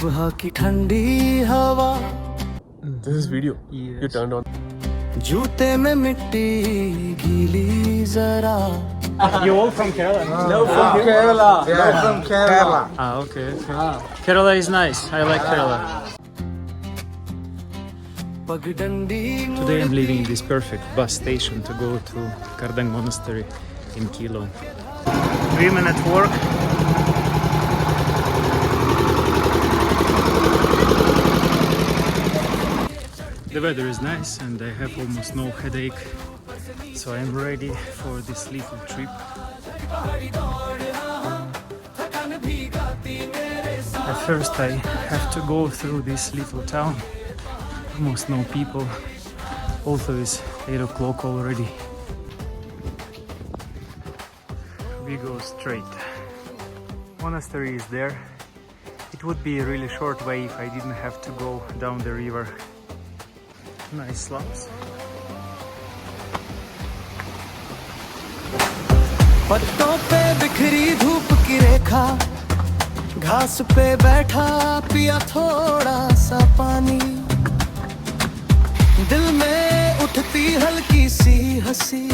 सुबह की ठंडी हवा This is video. You turned on. जूते में मिट्टी गीली जरा You all from Kerala? No, from Kerala. No, from Kerala. Ah, okay. Kerala is nice. I like Kerala. पगडंडी Today I'm leaving this perfect bus station to go to Tibetan Monastery in Keylong. Women at work. The weather is nice and I have almost no headache, so I'm ready for this little trip. At first I have to go through this little town. Almost no people, although it's 8 o'clock already. We go straight. Monastery is there. It would be a really short way if I didn't have to go down the river. Nice slums. पत्तों पे बिखरी धूप की रेखा घास पे बैठा पिया थोड़ा सा पानी दिल में उठती हल्की सी हंसी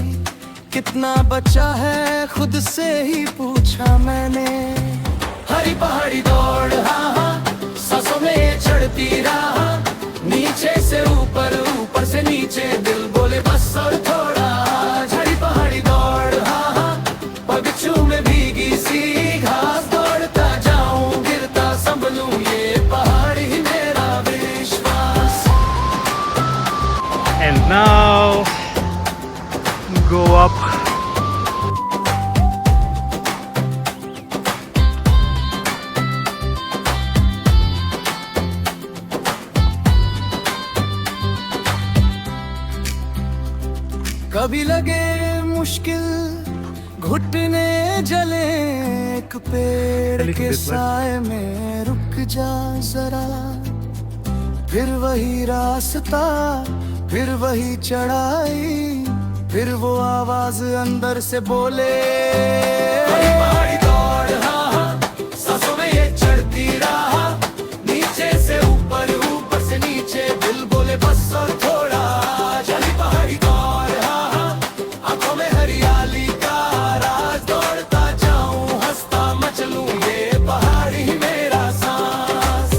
कितना बचा है खुद से ही पूछा मैंने हरी पहाड़ी दौड़ हाँ हाँ सांसों में चढ़ती राह नीचे से ऊपर ऊपर से नीचे दिल बोले बस और थोड़ा हरी पहाड़ी दौड़ हाँ हाँ पग चूमे भीगी सी घास दौड़ता जाऊं गिरता संभलूं ये पहाड़ी ही मेरा विश्वास And now go up. कभी लगे मुश्किल घुटने जले एक पेड़ के साए में रुक जा जरा फिर वही रास्ता फिर वही चढ़ाई फिर वो आवाज अंदर से बोले पहाड़ी दौड़ हाँ हाँ सांसों में ये चढ़ती राह नीचे से ऊपर ऊपर से नीचे दिल बोले बस और थोड़ा चली पहाड़ी दौड़ हाँ हाँ आंखों में हरियाली का राज दौड़ता जाऊं हंसता मचलूं ये पहाड़ी ही मेरा सांस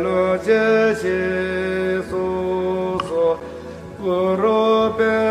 Lo je shi su su, pu ro pe